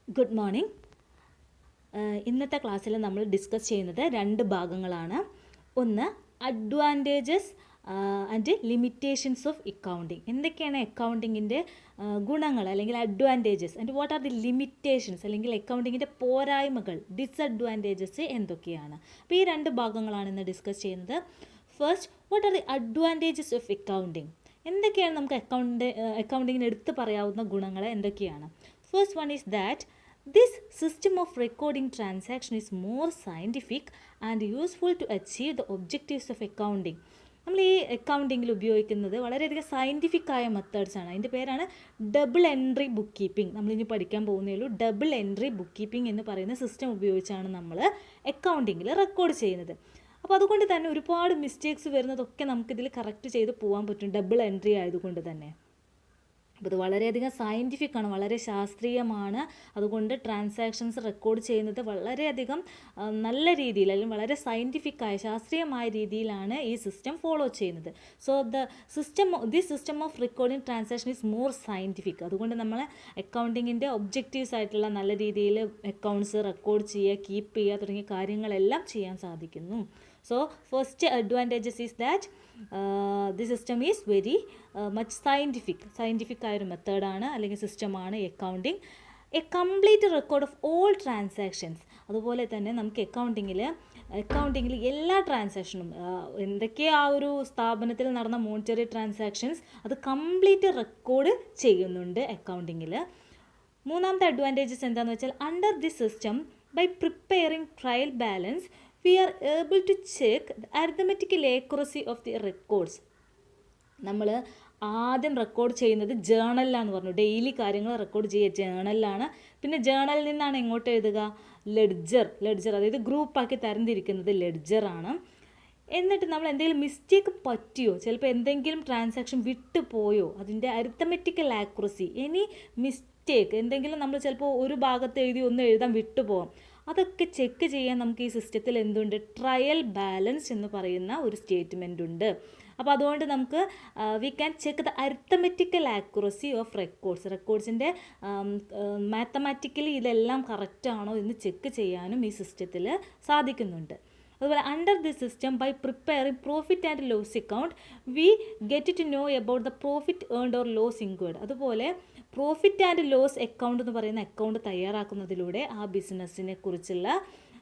Good morning. ഇന്നത്തെ ക്ലാസ്സിൽ നമ്മൾ ഡിസ്കസ് ചെയ്യുന്നത് രണ്ട് ഭാഗങ്ങളാണ്. ഒന്ന് advantages and limitations of accounting. എന്തൊക്കെയാണ് അക്കൗണ്ടിങ്ങിൻ്റെ ഗുണങ്ങൾ അല്ലെങ്കിൽ advantages and what are the limitations അല്ലെങ്കിൽ അക്കൗണ്ടിങ്ങിൻ്റെ പോരായ്മകൾ, ഡിസഡ്വാൻറ്റേജസ് എന്തൊക്കെയാണ്. അപ്പോൾ ഈ രണ്ട് ഭാഗങ്ങളാണ് ഇന്ന് ഡിസ്കസ് ചെയ്യുന്നത്. First, what are the advantages of accounting. എന്തൊക്കെയാണ് നമുക്ക് അക്കൗണ്ടിങ്ങിന് എടുത്ത് പറയാവുന്ന ഗുണങ്ങൾ എന്തൊക്കെയാണ്? First one is that this system of recording transaction is more scientific and useful to achieve the objectives of accounting. നമ്മൾ ഈ അക്കൗണ്ടിങ്ങിൽ ഉപയോഗിക്കുന്നത് വളരെയധികം സയൻറ്റിഫിക് ആയ മെത്തേഡ്സാണ്. അതിൻ്റെ പേരാണ് ഡബിൾ എൻട്രി ബുക്ക് കീപ്പിംഗ്. നമ്മളിനി പഠിക്കാൻ പോകുന്നേ ഉള്ളൂ. ഡബിൾ എൻട്രി ബുക്ക് കീപ്പിംഗ് എന്ന് പറയുന്ന സിസ്റ്റം ഉപയോഗിച്ചാണ് നമ്മൾ അക്കൗണ്ടിങ്ങിൽ റെക്കോർഡ് ചെയ്യുന്നത്. അപ്പോൾ അതുകൊണ്ട് തന്നെ ഒരുപാട് മിസ്റ്റേക്സ് വരുന്നതൊക്കെ നമുക്കിതിൽ കറക്റ്റ് ചെയ്ത് പോകാൻ പറ്റും, ഡബിൾ എൻട്രി ആയതുകൊണ്ട് തന്നെ. അപ്പോൾ ഇത് വളരെയധികം സയൻറ്റിഫിക്കാണ്, വളരെ ശാസ്ത്രീയമാണ്. അതുകൊണ്ട് ട്രാൻസാക്ഷൻസ് റെക്കോർഡ് ചെയ്യുന്നത് വളരെയധികം നല്ല രീതിയിൽ അല്ലെങ്കിൽ വളരെ സയൻറ്റിഫിക്കായ ശാസ്ത്രീയമായ രീതിയിലാണ് ഈ സിസ്റ്റം ഫോളോ ചെയ്യുന്നത്. So this system of recording transaction is more scientific. അതുകൊണ്ട് നമ്മൾ അക്കൗണ്ടിങ്ങിൻ്റെ ഒബ്ജക്റ്റീവ്സ് ആയിട്ടുള്ള നല്ല രീതിയിൽ അക്കൗണ്ട്സ് റെക്കോർഡ് ചെയ്യുക, കീപ്പ് ചെയ്യുക തുടങ്ങിയ കാര്യങ്ങളെല്ലാം ചെയ്യാൻ സാധിക്കുന്നു. So first advantages is that the system is very much scientific ആയൊരു മെത്തേഡാണ് അല്ലെങ്കിൽ സിസ്റ്റമാണ് accounting. A complete record of all transactions. അതുപോലെ തന്നെ നമുക്ക് അക്കൗണ്ടിങ്ങിൽ എല്ലാ ട്രാൻസാക്ഷനും എന്തൊക്കെ ആ ഒരു സ്ഥാപനത്തിൽ നടന്ന മോണിറ്ററി ട്രാൻസാക്ഷൻസ് അത് കംപ്ലീറ്റ് റെക്കോർഡ് ചെയ്യുന്നുണ്ട് അക്കൗണ്ടിങ്ങിൽ. മൂന്നാമത്തെ അഡ്വാൻറ്റേജസ് എന്താണെന്ന് വെച്ചാൽ under this system by preparing trial balance we are able to check the arithmetical accuracy of the records. നമ്മൾ ആദ്യം റെക്കോർഡ് ചെയ്യുന്നത് ജേണലിലാന്ന് പറഞ്ഞു. ഡെയിലി കാര്യങ്ങൾ റെക്കോർഡ് ചെയ്യുക ജേണലിലാണ്. പിന്നെ ജേണലിൽ നിന്നാണ് എങ്ങോട്ട് എഴുതുക? ലെഡ്ജർ, അതായത് ഗ്രൂപ്പാക്കി തരംതിരിക്കുന്നത് ലെഡ്ജറാണ്. എന്നിട്ട് നമ്മൾ എന്തെങ്കിലും മിസ്റ്റേക്ക് പറ്റിയോ, ചിലപ്പോൾ എന്തെങ്കിലും ട്രാൻസാക്ഷൻ വിട്ടുപോയോ, അതിൻ്റെ അരിത്തമെറ്റിക്കൽ ആക്യുറസി, എനി മിസ്റ്റേക്ക് എന്തെങ്കിലും നമ്മൾ ചിലപ്പോൾ ഒരു ഭാഗത്ത് എഴുതി ഒന്ന് എഴുതാൻ വിട്ടുപോകാം. അതൊക്കെ ചെക്ക് ചെയ്യാൻ നമുക്ക് ഈ സിസ്റ്റത്തിൽ എന്തുണ്ട്? ട്രയൽ ബാലൻസ് എന്ന് പറയുന്ന ഒരു സ്റ്റേറ്റ്മെൻ്റ് ഉണ്ട്. അപ്പോൾ അതുകൊണ്ട് നമുക്ക് we can check the arithmetical accuracy of റെക്കോർഡ്സിൻ്റെ മാത്തമാറ്റിക്കലി ഇതെല്ലാം കറക്റ്റാണോ എന്ന് ചെക്ക് ചെയ്യാനും ഈ സിസ്റ്റത്തിൽ സാധിക്കുന്നുണ്ട്. അതുപോലെ under this system by preparing profit and loss account we get to know about the profit earned or loss incurred. അതുപോലെ പ്രോഫിറ്റ് ആൻഡ് ലോസ് അക്കൗണ്ട് എന്ന് പറയുന്ന അക്കൗണ്ട് തയ്യാറാക്കുന്നതിലൂടെ ആ ബിസിനസ്സിനെ കുറിച്ചുള്ള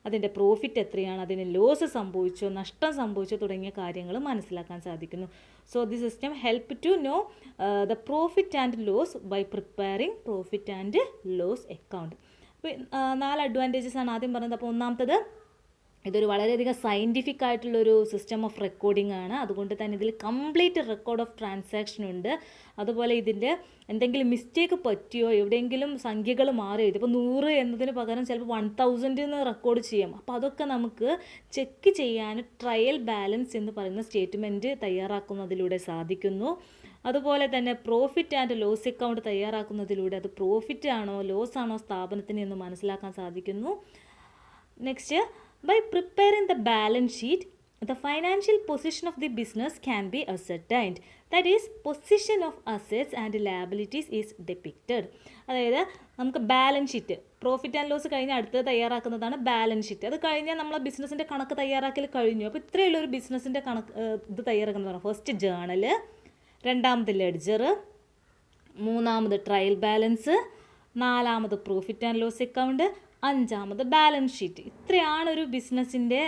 അതിൻ്റെ പ്രോഫിറ്റ് എത്രയാണ്, അതിന് ലോസ് സംഭവിച്ചോ, നഷ്ടം സംഭവിച്ചോ തുടങ്ങിയ കാര്യങ്ങൾ മനസ്സിലാക്കാൻ സാധിക്കുന്നു. So the system help to know the profit and loss by preparing profit and loss account. അപ്പോൾ 4 അഡ്വാൻറ്റേജസ് ആണ് ആദ്യം പറഞ്ഞത്. അപ്പോൾ ഒന്നാമത്തത്, ഇതൊരു വളരെയധികം സയൻറ്റിഫിക് ആയിട്ടുള്ളൊരു സിസ്റ്റം ഓഫ് റെക്കോർഡിംഗ് ആണ്. അതുകൊണ്ട് തന്നെ ഇതിൽ കംപ്ലീറ്റ് റെക്കോർഡ് ഓഫ് ട്രാൻസാക്ഷൻ ഉണ്ട്. അതുപോലെ ഇതിൻ്റെ എന്തെങ്കിലും മിസ്റ്റേക്ക് പറ്റിയോ, എവിടെയെങ്കിലും സംഖ്യകൾ മാറിയോ, ഇതിപ്പോൾ 100 എന്നതിന് പകരം ചിലപ്പോൾ 1000 എന്ന് റെക്കോർഡ് ചെയ്യാം. അപ്പോൾ അതൊക്കെ നമുക്ക് ചെക്ക് ചെയ്യാൻ ട്രയൽ ബാലൻസ് എന്ന് പറയുന്ന സ്റ്റേറ്റ്മെൻറ്റ് തയ്യാറാക്കുന്നതിലൂടെ സാധിക്കുന്നു. അതുപോലെ തന്നെ പ്രോഫിറ്റ് ആൻഡ് ലോസ് അക്കൗണ്ട് തയ്യാറാക്കുന്നതിലൂടെ അത് പ്രോഫിറ്റ് ആണോ ലോസ് ആണോ സ്ഥാപനത്തിന് എന്ന് മനസ്സിലാക്കാൻ സാധിക്കുന്നു. Next, by preparing the balance sheet, the financial position of the business can be ascertained. That is, position of assets and liabilities is depicted. അതായത് നമുക്ക് balance sheet, profit and loss കഴിഞ്ഞ് അടുത്തത് തയ്യാറാക്കുന്നതാണ് ബാലൻസ് ഷീറ്റ്. അത് കഴിഞ്ഞാൽ നമ്മൾ ബിസിനസ്സിൻ്റെ കണക്ക് തയ്യാറാക്കൽ കഴിഞ്ഞു. അപ്പോൾ ഇത്രയുള്ളൊരു ബിസിനസ്സിൻ്റെ കണക്ക് ഇത് തയ്യാറാക്കുന്നതാണ്. ഫസ്റ്റ് ജേണൽ, രണ്ടാമത് ലെഡ്ജർ, മൂന്നാമത് ട്രയൽ ബാലൻസ്, നാലാമത് പ്രോഫിറ്റ് ആൻഡ് ലോസ് അക്കൗണ്ട്, അഞ്ചാമത് ബാലൻസ് ഷീറ്റ്. ഇത്രയാണ് ഒരു ബിസിനസ്സിൻ്റെ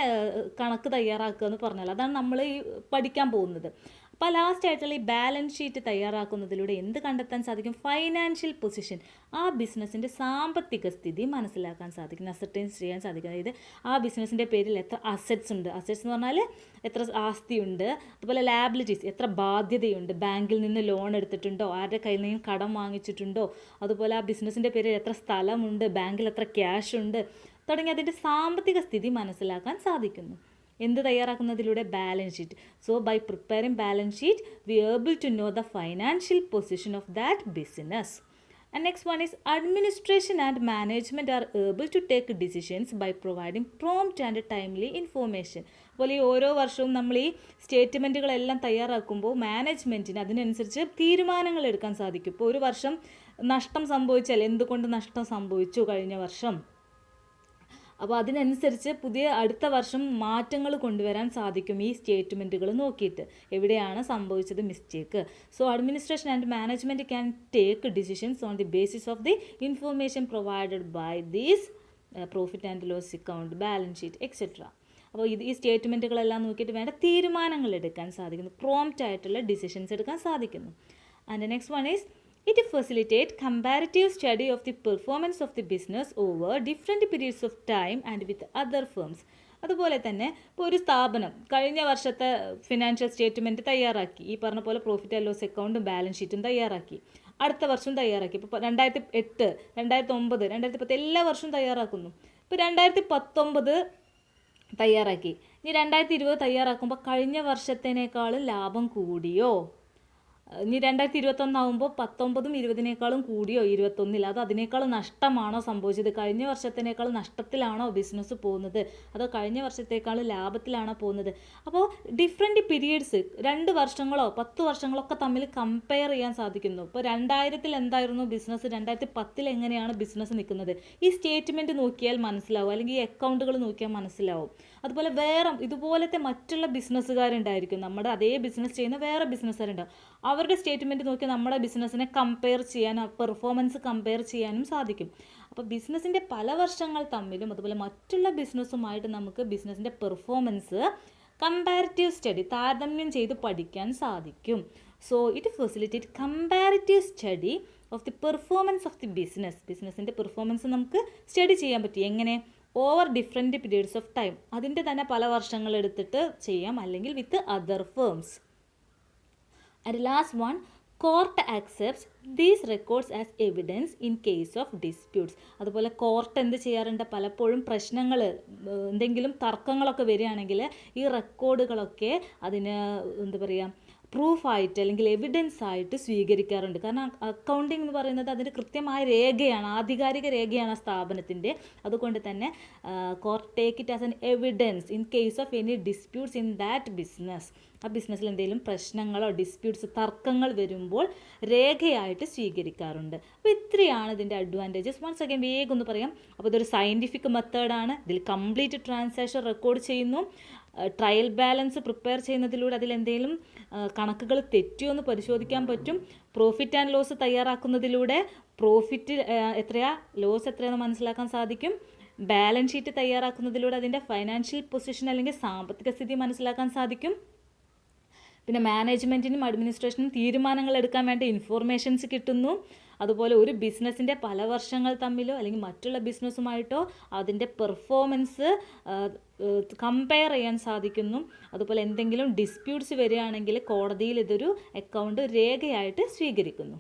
കണക്ക് തയ്യാറാക്കുക എന്ന് പറഞ്ഞാൽ. അതാണ് നമ്മൾ ഈ പഠിക്കാൻ പോകുന്നത്. അപ്പോൾ ലാസ്റ്റ് ആയിട്ടുള്ള ഈ ബാലൻസ് ഷീറ്റ് തയ്യാറാക്കുന്നതിലൂടെ എന്ത് കണ്ടെത്താൻ സാധിക്കും? ഫൈനാൻഷ്യൽ പൊസിഷൻ, ആ ബിസിനസ്സിൻ്റെ സാമ്പത്തിക സ്ഥിതി മനസ്സിലാക്കാൻ സാധിക്കും, അസർട്ടൈൻ ചെയ്യാൻ സാധിക്കും. അതായത് ആ ബിസിനസ്സിൻ്റെ പേരിൽ എത്ര അസറ്റ്സ് ഉണ്ട്, അസറ്റ്സ് എന്ന് പറഞ്ഞാൽ എത്ര ആസ്തിയുണ്ട്, അതുപോലെ ലാബിലിറ്റീസ് എത്ര ബാധ്യതയുണ്ട്, ബാങ്കിൽ നിന്ന് ലോൺ എടുത്തിട്ടുണ്ടോ, ആരുടെ കയ്യിൽ നിന്നും കടം വാങ്ങിച്ചിട്ടുണ്ടോ, അതുപോലെ ആ ബിസിനസ്സിൻ്റെ പേരിൽ എത്ര സ്ഥലമുണ്ട്, ബാങ്കിൽ എത്ര ക്യാഷ് ഉണ്ട് തുടങ്ങി അതിൻ്റെ സാമ്പത്തിക സ്ഥിതി മനസ്സിലാക്കാൻ സാധിക്കുന്നു. എന്ത് തയ്യാറാക്കുന്നതിലൂടെ? Balance sheet. So by preparing balance sheet we able to know the financial position of that business. And next one is administration and management are able to take decisions by providing prompt and timely information. അപ്പോൾ ഈ ഓരോ വർഷവും നമ്മൾ ഈ സ്റ്റേറ്റ്മെൻറ്റുകളെല്ലാം തയ്യാറാക്കുമ്പോൾ മാനേജ്മെൻറ്റിന് അതിനനുസരിച്ച് തീരുമാനങ്ങൾ എടുക്കാൻ സാധിക്കും. ഇപ്പോൾ ഒരു വർഷം നഷ്ടം സംഭവിച്ചാൽ എന്തുകൊണ്ട് നഷ്ടം സംഭവിച്ചു കഴിഞ്ഞ വർഷം, അപ്പോൾ അതിനനുസരിച്ച് അടുത്ത വർഷം മാറ്റങ്ങൾ കൊണ്ടുവരാൻ സാധിക്കും ഈ സ്റ്റേറ്റ്മെൻറ്റുകൾ നോക്കിയിട്ട് എവിടെയാണ് സംഭവിച്ചത് mistake. So administration and management can take decisions on the basis of the information provided by these profit and loss account, balance sheet etcetera. അപ്പോൾ ഈ സ്റ്റേറ്റ്മെൻറ്റുകളെല്ലാം നോക്കിയിട്ട് വേണ്ട തീരുമാനങ്ങൾ എടുക്കാൻ സാധിക്കുന്നു, പ്രോംപ്റ്റ് ആയിട്ടുള്ള ഡിസിഷൻസ് എടുക്കാൻ സാധിക്കുന്നു. And next one is it facilitates comparative study of the performance of the business over different periods of time and with other firms. അതുപോലെ തന്നെ ഇപ്പോൾ ഒരു സ്ഥാപനം കഴിഞ്ഞ വർഷത്തെ ഫിനാൻഷ്യൽ സ്റ്റേറ്റ്മെൻറ്റ് തയ്യാറാക്കി, ഈ പറഞ്ഞ പോലെ പ്രോഫിറ്റ് ആൻഡ് ലോസ് അക്കൗണ്ടും ബാലൻസ് ഷീറ്റും തയ്യാറാക്കി, അടുത്ത വർഷം തയ്യാറാക്കി. ഇപ്പോൾ 2008, 2009, 2010 എല്ലാ വർഷവും തയ്യാറാക്കുന്നു. ഇപ്പോൾ 2019 തയ്യാറാക്കി, ഇനി 2020 തയ്യാറാക്കുമ്പോൾ കഴിഞ്ഞ വർഷത്തിനേക്കാളും ലാഭം കൂടിയോ, ഇനി 2021 ആകുമ്പോൾ 19ഉം 20നേക്കാളും കൂടിയോ 21, അത് അതിനേക്കാളും നഷ്ടമാണോ സംഭവിച്ചത്, കഴിഞ്ഞ വർഷത്തിനേക്കാളും നഷ്ടത്തിലാണോ ബിസിനസ് പോകുന്നത്, അതോ കഴിഞ്ഞ വർഷത്തേക്കാളും ലാഭത്തിലാണോ പോകുന്നത്. അപ്പോൾ ഡിഫറെൻറ്റ് പീരീഡ്സ് 2 വർഷങ്ങളോ 10 വർഷങ്ങളൊക്കെ തമ്മിൽ കമ്പയർ ചെയ്യാൻ സാധിക്കുന്നു. ഇപ്പോൾ 2000 എന്തായിരുന്നു ബിസിനസ്, 2010 എങ്ങനെയാണ് ബിസിനസ് നിൽക്കുന്നത്, ഈ സ്റ്റേറ്റ്മെൻറ്റ് നോക്കിയാൽ മനസ്സിലാവും, അല്ലെങ്കിൽ ഈ അക്കൗണ്ടുകൾ നോക്കിയാൽ മനസ്സിലാവും. അതുപോലെ വേറെ ഇതുപോലത്തെ മറ്റുള്ള ബിസിനസ്സുകാരുണ്ടായിരിക്കും, നമ്മുടെ അതേ ബിസിനസ് ചെയ്യുന്ന വേറെ ബിസിനസ്സുകാരുണ്ടാവും, അവരുടെ സ്റ്റേറ്റ്മെൻറ്റ് നോക്കി നമ്മുടെ ബിസിനസ്സിനെ കമ്പയർ ചെയ്യാനും പെർഫോമൻസ് കമ്പയർ ചെയ്യാനും സാധിക്കും. അപ്പോൾ ബിസിനസ്സിൻ്റെ പല വർഷങ്ങൾ തമ്മിലും അതുപോലെ മറ്റുള്ള ബിസിനസ്സുമായിട്ട് നമുക്ക് ബിസിനസ്സിൻ്റെ പെർഫോമൻസ് കമ്പാരിറ്റീവ് സ്റ്റഡി താരതമ്യം ചെയ്ത് പഠിക്കാൻ സാധിക്കും. So it facilitate comparative study of the performance of the ബിസിനസ്സിൻ്റെ പെർഫോമൻസ് നമുക്ക് സ്റ്റഡി ചെയ്യാൻ പറ്റും. എങ്ങനെ? Over different periods of time, അതിൻ്റെ തന്നെ പല വർഷങ്ങൾ എടുത്തിട്ട് ചെയ്യാം, അല്ലെങ്കിൽ with other firms. And last one, court accepts these records as evidence in case of disputes. അതുപോലെ കോർട്ട് എന്ത് ചെയ്യാറുണ്ട്, പലപ്പോഴും പ്രശ്നങ്ങൾ എന്തെങ്കിലും തർക്കങ്ങളൊക്കെ വരികയാണെങ്കിൽ ഈ റെക്കോർഡുകളൊക്കെ അതിന് എന്താ പറയുക പ്രൂഫായിട്ട് അല്ലെങ്കിൽ എവിഡൻസ് ആയിട്ട് സ്വീകരിക്കാറുണ്ട്. കാരണം അക്കൗണ്ടിങ് എന്ന് പറയുന്നത് അതിൻ്റെ കൃത്യമായ രേഖയാണ്, ആധികാരിക രേഖയാണ് ആ സ്ഥാപനത്തിൻ്റെ. അതുകൊണ്ട് തന്നെ court take it as an evidence in case of any disputes in that business. ആ ബിസിനസ്സിൽ എന്തെങ്കിലും പ്രശ്നങ്ങളോ ഡിസ്പ്യൂട്ട്സ് തർക്കങ്ങൾ വരുമ്പോൾ രേഖയായിട്ട് സ്വീകരിക്കാറുണ്ട്. അപ്പോൾ ഇത്രയാണ് ഇതിൻ്റെ അഡ്വാൻറ്റേജസ്. വൺസ് അഗൈൻ വേഗം ഒന്ന് പറയാം. അപ്പോൾ ഇതൊരു സയൻറ്റിഫിക് മെത്തേഡാണ്. ഇതിൽ കംപ്ലീറ്റ് ട്രാൻസാക്ഷൻ റെക്കോർഡ് ചെയ്യുന്നു. ട്രയൽ ബാലൻസ് പ്രിപ്പയർ ചെയ്യുന്നതിലൂടെ അതിലെന്തെങ്കിലും കണക്കുകൾ തെറ്റിയോ എന്ന് പരിശോധിക്കാൻ പറ്റും. പ്രോഫിറ്റ് ആൻഡ് ലോസ് തയ്യാറാക്കുന്നതിലൂടെ പ്രോഫിറ്റ് എത്രയാ ലോസ് എത്രയാണെന്ന് മനസ്സിലാക്കാൻ സാധിക്കും. ബാലൻസ് ഷീറ്റ് തയ്യാറാക്കുന്നതിലൂടെ അതിൻ്റെ ഫൈനാൻഷ്യൽ പൊസിഷൻ അല്ലെങ്കിൽ സാമ്പത്തിക സ്ഥിതി മനസ്സിലാക്കാൻ സാധിക്കും. പിന്നെ മാനേജ്മെൻറ്റിനും അഡ്മിനിസ്ട്രേഷനും തീരുമാനങ്ങൾ എടുക്കാൻ വേണ്ട ഇൻഫോർമേഷൻസ് കിട്ടുന്നു. അതുപോലെ ഒരു ബിസിനസ്സിൻ്റെ പല വർഷങ്ങൾ തമ്മിലോ അല്ലെങ്കിൽ മറ്റുള്ള ബിസിനസ്സുമായിട്ടോ അതിൻ്റെ പെർഫോമൻസ് കമ്പയർ ചെയ്യാൻ സാധിക്കുന്നു. അതുപോലെ എന്തെങ്കിലും ഡിസ്പ്യൂട്ട്സ് വരികയാണെങ്കിൽ കോടതിയിൽ ഇതൊരു അക്കൗണ്ട് രേഖയായിട്ട് സ്വീകരിക്കുന്നു.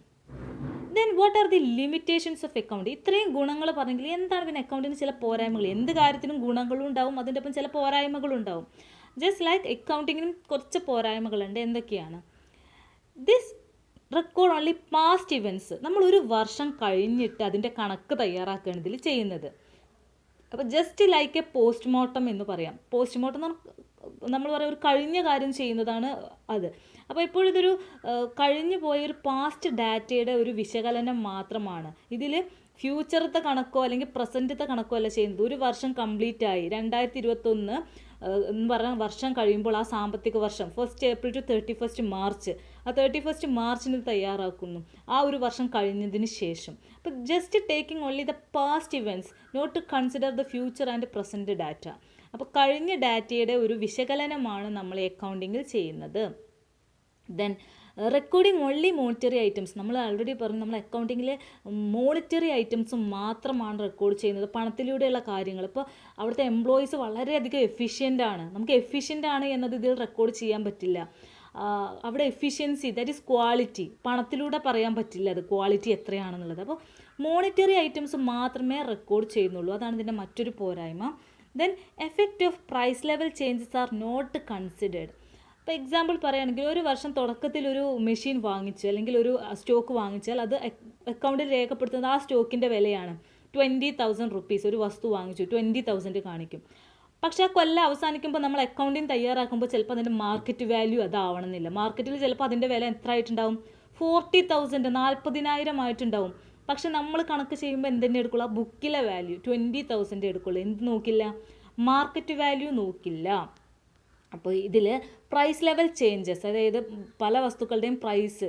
Then what are the limitations of account? ഇത്രയും ഗുണങ്ങൾ പറഞ്ഞെങ്കിൽ എന്താണ് പിന്നെ അക്കൗണ്ടിന് ചില പോരായ്മകൾ? എന്ത് കാര്യത്തിനും ഗുണങ്ങളും ഉണ്ടാവും, അതിൻ്റെ ഒപ്പം ചില പോരായ്മകളും ഉണ്ടാവും. ജസ്റ്റ് ലൈക്ക് അക്കൗണ്ടിങ്ങിനും കുറച്ച് പോരായ്മകളുണ്ട്. എന്തൊക്കെയാണ്? This record only past events. നമ്മൾ ഒരു വർഷം കഴിഞ്ഞിട്ട് അതിൻ്റെ കണക്ക് തയ്യാറാക്കുകയാണ് ഇതിൽ ചെയ്യുന്നത്. അപ്പോൾ ജസ്റ്റ് ലൈക്ക് എ പോസ്റ്റ്മോർട്ടം എന്ന് പറയാം. പോസ്റ്റ്മോർട്ടം നമ്മൾ പറയാം ഒരു കഴിഞ്ഞ കാര്യം ചെയ്യുന്നതാണ് അത്. അപ്പോൾ ഇപ്പോൾ ഇതൊരു കഴിഞ്ഞു പോയൊരു പാസ്റ്റ് ഡാറ്റയുടെ ഒരു വിശകലനം മാത്രമാണ്. ഇതിൽ ഫ്യൂച്ചറത്തെ കണക്കോ അല്ലെങ്കിൽ പ്രസൻറ്റത്തെ കണക്കോ അല്ല ചെയ്യുന്നത്. ഒരു വർഷം കംപ്ലീറ്റ് ആയി 2021 എന്ന് പറഞ്ഞാൽ വർഷം കഴിയുമ്പോൾ ആ സാമ്പത്തിക വർഷം 1 ഏപ്രിൽ ടു 31 മാർച്ച്, ആ 31 മാർച്ചിന് തയ്യാറാക്കുന്നു ആ ഒരു വർഷം കഴിഞ്ഞതിന് ശേഷം. അപ്പോൾ just taking only the past events, not to consider the future and present data. അപ്പോൾ കഴിഞ്ഞ ഡാറ്റയുടെ ഒരു വിശകലനമാണ് നമ്മൾ അക്കൗണ്ടിങ്ങിൽ ചെയ്യുന്നത്. Then recording only monetary items. നമ്മൾ ആൾറെഡി പറഞ്ഞു നമ്മൾ അക്കൗണ്ടിങ്ങിൽ മോണിറ്ററി ഐറ്റംസ് മാത്രമാണ് റെക്കോർഡ് ചെയ്യുന്നത്, പണത്തിലൂടെയുള്ള കാര്യങ്ങൾ. ഇപ്പോൾ അവിടുത്തെ എംപ്ലോയീസ് വളരെയധികം എഫിഷ്യൻ്റ് ആണ്, നമുക്ക് എഫിഷ്യൻ്റ് ആണ് എന്നത് ഇതിൽ റെക്കോർഡ് ചെയ്യാൻ പറ്റില്ല. അവിടെ എഫിഷ്യൻസി ദാറ്റ് ഈസ് ക്വാളിറ്റി, പണത്തിലൂടെ പറയാൻ പറ്റില്ല അത് ക്വാളിറ്റി എത്രയാണെന്നുള്ളത്. അപ്പോൾ മോണിറ്ററി ഐറ്റംസ് മാത്രമേ റെക്കോർഡ് ചെയ്യുന്നുള്ളൂ, അതാണ് ഇതിൻ്റെ മറ്റൊരു പോരായ്മ. Then effect of price level changes are not considered. ഇപ്പോൾ എക്സാമ്പിൾ പറയുകയാണെങ്കിൽ ഒരു വർഷം തുടക്കത്തിൽ ഒരു മെഷീൻ വാങ്ങിച്ച് അല്ലെങ്കിൽ ഒരു സ്റ്റോക്ക് വാങ്ങിച്ചാൽ അത് അക്കൗണ്ടിൽ രേഖപ്പെടുത്തുന്നത് ആ സ്റ്റോക്കിൻ്റെ വിലയാണ് 20,000 റുപ്പീസ്. ഒരു വസ്തു വാങ്ങിച്ചു 20,000 കാണിക്കും. പക്ഷേ ആ കൊല്ലം അവസാനിക്കുമ്പോൾ നമ്മൾ അക്കൗണ്ടിങ് തയ്യാറാക്കുമ്പോൾ ചിലപ്പോൾ അതിൻ്റെ മാർക്കറ്റ് വാല്യൂ അതാവണമെന്നില്ല. മാർക്കറ്റിൽ ചിലപ്പോൾ അതിൻ്റെ വില എത്ര ആയിട്ടുണ്ടാവും 40,000 40,000 ആയിട്ടുണ്ടാവും. പക്ഷെ നമ്മൾ കണക്ക് ചെയ്യുമ്പോൾ എന്തെന്നെ എടുക്കുള്ളൂ? ബുക്കിലെ വാല്യൂ 20,000 എടുക്കുള്ളൂ. എന്ത് നോക്കില്ല? മാർക്കറ്റ് വാല്യൂ നോക്കില്ല. അപ്പോൾ ഇതിൽ പ്രൈസ് ലെവൽ ചേഞ്ചസ്, അതായത് പല വസ്തുക്കളുടെയും പ്രൈസ്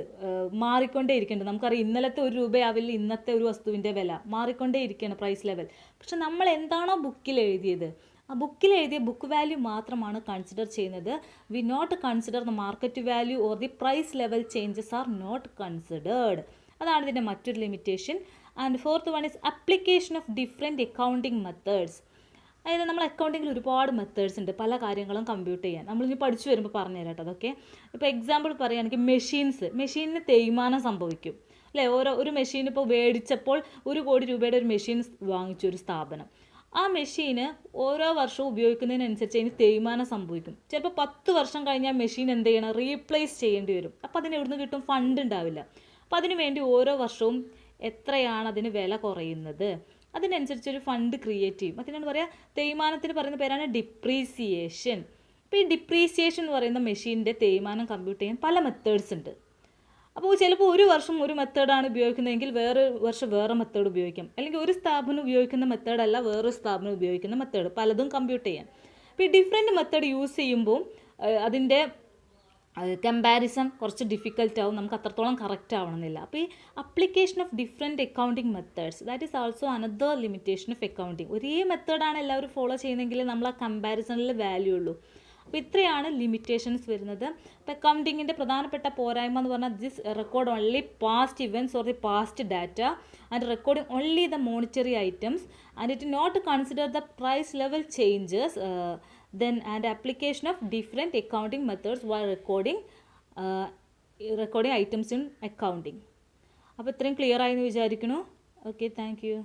മാറിക്കൊണ്ടേ ഇരിക്കുന്നുണ്ട്. നമുക്കറിയാം ഇന്നലത്തെ 1 രൂപയാവില്ല ഇന്നത്തെ ഒരു വസ്തുവിൻ്റെ വില, മാറിക്കൊണ്ടേ ഇരിക്കുകയാണ് പ്രൈസ് ലെവൽ. പക്ഷെ നമ്മൾ എന്താണോ ബുക്കിൽ എഴുതിയത്, ആ ബുക്കിൽ എഴുതിയ ബുക്ക് വാല്യൂ മാത്രമാണ് കൺസിഡർ ചെയ്യുന്നത്. We not consider the market value or the price level changes are not considered. അതാണ് ഇതിൻ്റെ മറ്റൊരു limitation. And fourth one is application of different accounting methods. അതായത് നമ്മൾ അക്കൗണ്ടിങ്ങിൽ ഒരുപാട് മെത്തേഡ്സ് ഉണ്ട് പല കാര്യങ്ങളും കമ്പ്യൂട്ട് ചെയ്യാൻ. നമ്മളിനി പഠിച്ചു വരുമ്പോൾ പറഞ്ഞു തരാം കേട്ടോ അതൊക്കെ. ഇപ്പോൾ എക്സാമ്പിൾ പറയുകയാണെങ്കിൽ മെഷീനിന് തേയ്മാനം സംഭവിക്കും അല്ലേ? ഒരു മെഷീൻ ഇപ്പോൾ മേടിച്ചപ്പോൾ 1 കോടി രൂപയുടെ ഒരു മെഷീൻ വാങ്ങിച്ചു ഒരു സ്ഥാപനം. ആ മെഷീന് ഓരോ വർഷവും ഉപയോഗിക്കുന്നതിനനുസരിച്ച് അതിന് തേയ്മാനം സംഭവിക്കും. ചിലപ്പോൾ 10 വർഷം കഴിഞ്ഞാൽ മെഷീൻ എന്ത് ചെയ്യണം? റീപ്ലേസ് ചെയ്യേണ്ടി വരും. അപ്പോൾ അതിന് എവിടുന്ന് കിട്ടും? ഫണ്ട് ഉണ്ടാവില്ല. അപ്പോൾ അതിന് വേണ്ടി ഓരോ വർഷവും എത്രയാണ് അതിന് വില കുറയുന്നത്, അതിനനുസരിച്ചൊരു ഫണ്ട് ക്രിയേറ്റ് ചെയ്യും. അതിനാണ് പറയുക, തേയ്മാനത്തിന് പറയുന്ന പേരാണ് ഡിപ്രീസിയേഷൻ. അപ്പോൾ ഈ ഡിപ്രീസിയേഷൻ എന്ന് പറയുന്ന മെഷീൻ്റെ തേയ്മാനം കമ്പ്യൂട്ട് ചെയ്യാൻ പല മെത്തേഡ്സ് ഉണ്ട്. അപ്പോൾ ചിലപ്പോൾ ഒരു വർഷം ഒരു മെത്തേഡാണ് ഉപയോഗിക്കുന്നതെങ്കിൽ വേറെ വർഷം വേറെ മെത്തേഡ് ഉപയോഗിക്കാം. അല്ലെങ്കിൽ ഒരു സ്ഥാപനം ഉപയോഗിക്കുന്ന മെത്തേഡല്ല വേറൊരു സ്ഥാപനം ഉപയോഗിക്കുന്ന മെത്തേഡ്, പലതും കമ്പ്യൂട്ട് ചെയ്യാൻ. അപ്പോൾ ഈ ഡിഫറെൻറ്റ് മെത്തേഡ് യൂസ് ചെയ്യുമ്പോൾ അതിൻ്റെ കമ്പാരിസൺ കുറച്ച് ഡിഫിക്കൽട്ട് ആവും, നമുക്ക് അത്രത്തോളം കറക്റ്റ് ആവണമെന്നില്ല. അപ്പോൾ ഈ application of different accounting methods, that is also another limitation of accounting. ഒരേ മെത്തേഡാണ് എല്ലാവരും ഫോളോ ചെയ്യുന്നതെങ്കിൽ നമ്മൾ ആ കമ്പാരിസണിൽ വാല്യൂ ഉള്ളൂ. അപ്പോൾ ഇത്രയാണ് ലിമിറ്റേഷൻസ് വരുന്നത്. അപ്പോൾ അക്കൗണ്ടിങ്ങിൻ്റെ പ്രധാനപ്പെട്ട പോരായ്മ എന്ന് പറഞ്ഞാൽ this record only past events or the past data and recording only the monetary items and it not consider the price level changes then and application of different accounting methods while recording items in accounting. അപ്പോൾ ഇത്രയും clear ആയി എന്ന് വിചാരിക്കുന്നു. Okay, thank you.